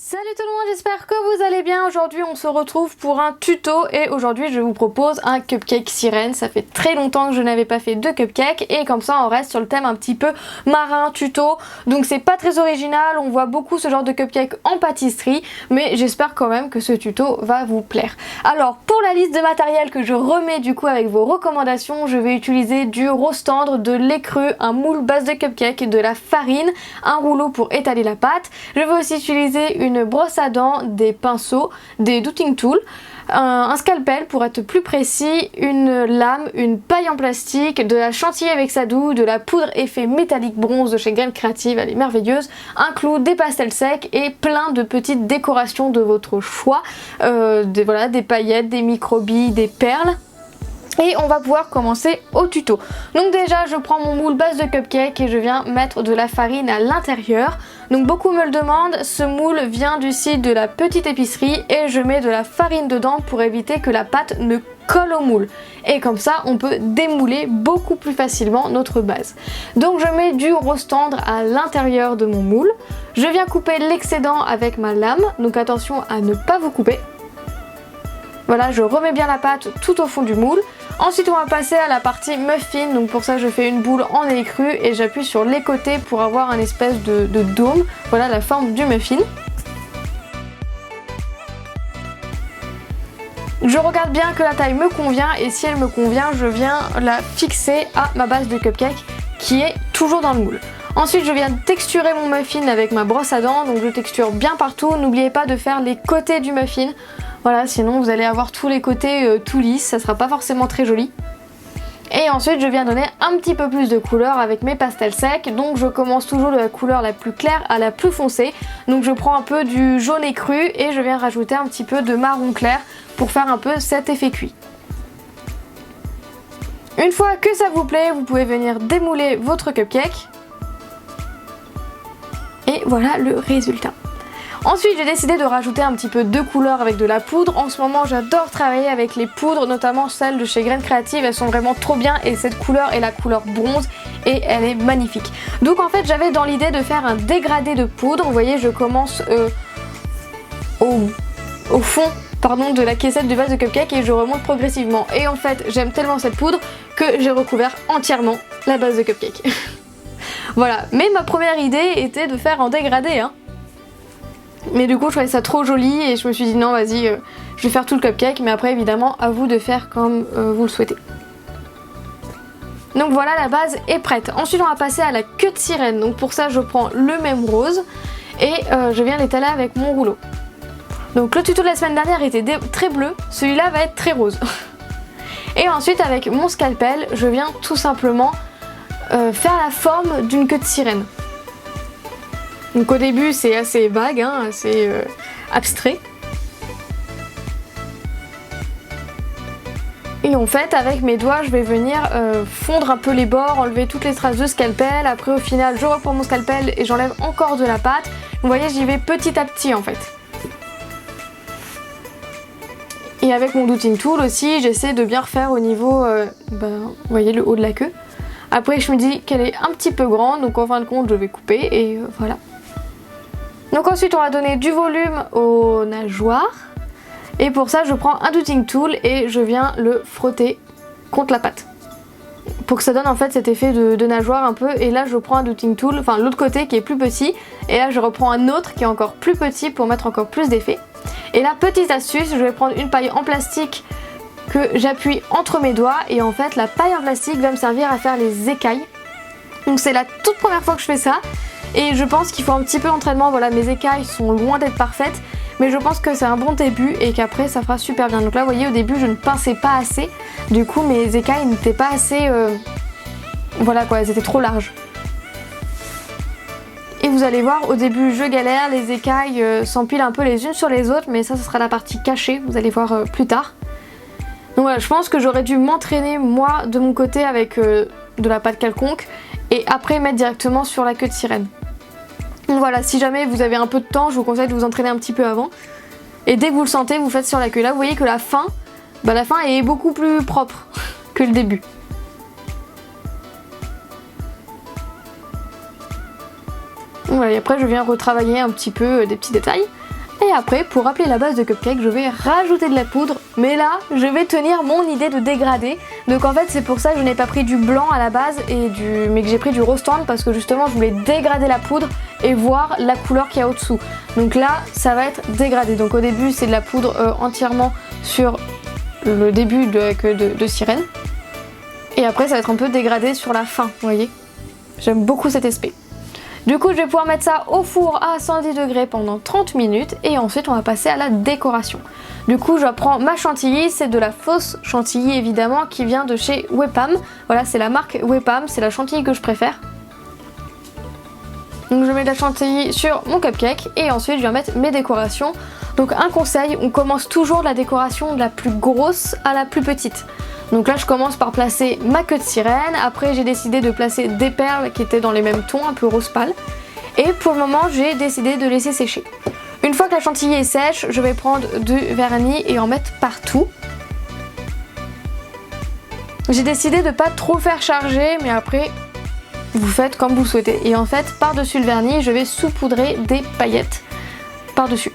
Salut tout le monde, j'espère que vous allez bien. Aujourd'hui on se retrouve pour un tuto et aujourd'hui je vous propose un cupcake sirène. Ça fait très longtemps que je n'avais pas fait de cupcake et comme ça on reste sur le thème un petit peu marin, tuto. Donc c'est pas très original, on voit beaucoup ce genre de cupcake en pâtisserie, mais j'espère quand même que ce tuto va vous plaire. Alors pour la liste de matériel que je remets du coup avec vos recommandations, je vais utiliser du rose tendre, de lait cru, un moule base de cupcake, de la farine, un rouleau pour étaler la pâte. Je vais aussi utiliser une brosse à dents, des pinceaux, des douting tools, un scalpel pour être plus précis, une lame, une paille en plastique, de la chantilly avec sadou, de la poudre effet métallique bronze de chez Graines Créatives, elle est merveilleuse, un clou, des pastels secs et plein de petites décorations de votre choix, des paillettes, des microbilles, des perles. Et on va pouvoir commencer au tuto. Donc déjà je prends mon moule base de cupcake et je viens mettre de la farine à l'intérieur. Donc beaucoup me le demandent, ce moule vient du site de la petite épicerie et je mets de la farine dedans pour éviter que la pâte ne colle au moule. Et comme ça on peut démouler beaucoup plus facilement notre base. Donc je mets du rose tendre à l'intérieur de mon moule. Je viens couper l'excédent avec ma lame, donc attention à ne pas vous couper. Voilà, je remets bien la pâte tout au fond du moule. Ensuite on va passer à la partie muffin, donc pour ça je fais une boule en lait cru et j'appuie sur les côtés pour avoir un espèce de dôme. Voilà la forme du muffin. Je regarde bien que la taille me convient et si elle me convient, je viens la fixer à ma base de cupcake qui est toujours dans le moule. Ensuite je viens texturer mon muffin avec ma brosse à dents, donc je texture bien partout. N'oubliez pas de faire les côtés du muffin. Voilà, sinon vous allez avoir tous les côtés tout lisses, ça sera pas forcément très joli. Et ensuite je viens donner un petit peu plus de couleur avec mes pastels secs. Donc je commence toujours de la couleur la plus claire à la plus foncée. Donc je prends un peu du jaune écru et je viens rajouter un petit peu de marron clair pour faire un peu cet effet cuit. Une fois que ça vous plaît, vous pouvez venir démouler votre cupcake. Et voilà le résultat. Ensuite j'ai décidé de rajouter un petit peu de couleur avec de la poudre. En ce moment j'adore travailler avec les poudres, notamment celles de chez Graines Créatives, elles sont vraiment trop bien et cette couleur est la couleur bronze et elle est magnifique. Donc en fait j'avais dans l'idée de faire un dégradé de poudre. Vous voyez je commence au fond de la caissette du vase de cupcake et je remonte progressivement. Et en fait j'aime tellement cette poudre que j'ai recouvert entièrement la base de cupcake. Voilà, mais ma première idée était de faire en dégradé hein. Mais du coup je trouvais ça trop joli et je me suis dit non vas-y je vais faire tout le cupcake, mais après évidemment à vous de faire comme vous le souhaitez. Donc voilà, la base est prête. Ensuite on va passer à la queue de sirène. Donc pour ça je prends le même rose et je viens l'étaler avec mon rouleau. Donc le tuto de la semaine dernière était très bleu, celui-là va être très rose. Et ensuite avec mon scalpel je viens tout simplement faire la forme d'une queue de sirène. Donc au début c'est assez vague, hein, assez abstrait. Et en fait avec mes doigts je vais venir fondre un peu les bords, enlever toutes les traces de scalpel. Après au final je reprends mon scalpel et j'enlève encore de la pâte. Vous voyez j'y vais petit à petit en fait. Et avec mon douting tool aussi j'essaie de bien refaire au niveau, vous voyez le haut de la queue. Après je me dis qu'elle est un petit peu grande, donc en fin de compte je vais couper et voilà. Donc ensuite on va donner du volume aux nageoires et pour ça je prends un douting tool et je viens le frotter contre la pâte pour que ça donne en fait cet effet de nageoire un peu. Et là je prends un douting tool, enfin l'autre côté qui est plus petit, et là je reprends un autre qui est encore plus petit pour mettre encore plus d'effet. Et là petite astuce, je vais prendre une paille en plastique que j'appuie entre mes doigts et en fait la paille en plastique va me servir à faire les écailles. Donc c'est la toute première fois que je fais ça. Et je pense qu'il faut un petit peu d'entraînement, voilà mes écailles sont loin d'être parfaites, mais je pense que c'est un bon début et qu'après ça fera super bien. Donc là vous voyez au début je ne pinçais pas assez, du coup mes écailles n'étaient pas assez, voilà quoi, elles étaient trop larges. Et vous allez voir au début je galère, les écailles s'empilent un peu les unes sur les autres, mais ça ce sera la partie cachée, vous allez voir plus tard. Donc voilà, je pense que j'aurais dû m'entraîner moi de mon côté avec de la pâte quelconque et après mettre directement sur la queue de sirène. Donc voilà, si jamais vous avez un peu de temps, je vous conseille de vous entraîner un petit peu avant. Et dès que vous le sentez, vous faites sur la queue. Là, vous voyez que la fin est beaucoup plus propre que le début. Voilà, et après je viens retravailler un petit peu des petits détails. Et après, pour rappeler la base de cupcake, je vais rajouter de la poudre. Mais là, je vais tenir mon idée de dégradé. Donc en fait, c'est pour ça que je n'ai pas pris du blanc à la base, mais que j'ai pris du rose tendre parce que justement, je voulais dégrader la poudre et voir la couleur qu'il y a au-dessous. Donc là, ça va être dégradé. Donc au début, c'est de la poudre entièrement sur le début de sirène. Et après, ça va être un peu dégradé sur la fin, vous voyez. J'aime beaucoup cet aspect. Du coup, je vais pouvoir mettre ça au four à 110 degrés pendant 30 minutes et ensuite on va passer à la décoration. Du coup, je prends ma chantilly, c'est de la fausse chantilly évidemment qui vient de chez Wepam. Voilà, c'est la marque Wepam, c'est la chantilly que je préfère. Donc je mets de la chantilly sur mon cupcake et ensuite je vais mettre mes décorations. Donc un conseil, on commence toujours de la décoration de la plus grosse à la plus petite. Donc là je commence par placer ma queue de sirène, après j'ai décidé de placer des perles qui étaient dans les mêmes tons, un peu rose pâle. Et pour le moment j'ai décidé de laisser sécher. Une fois que la chantilly est sèche, je vais prendre du vernis et en mettre partout. J'ai décidé de pas trop faire charger, mais après vous faites comme vous souhaitez. Et en fait par-dessus le vernis je vais saupoudrer des paillettes par-dessus.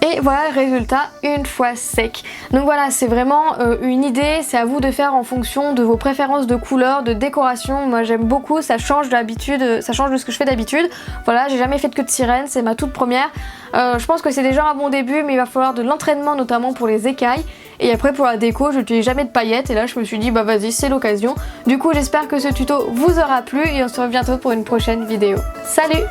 Et voilà le résultat une fois sec. Donc voilà, c'est vraiment une idée, c'est à vous de faire en fonction de vos préférences de couleurs, de décoration. Moi j'aime beaucoup, ça change d'habitude, ça change de ce que je fais d'habitude. Voilà, j'ai jamais fait de queue de sirène, c'est ma toute première. Je pense que c'est déjà un bon début, mais il va falloir de l'entraînement notamment pour les écailles. Et après pour la déco, je n'utilise jamais de paillettes et là je me suis dit bah vas-y, c'est l'occasion. Du coup j'espère que ce tuto vous aura plu et on se retrouve bientôt pour une prochaine vidéo. Salut!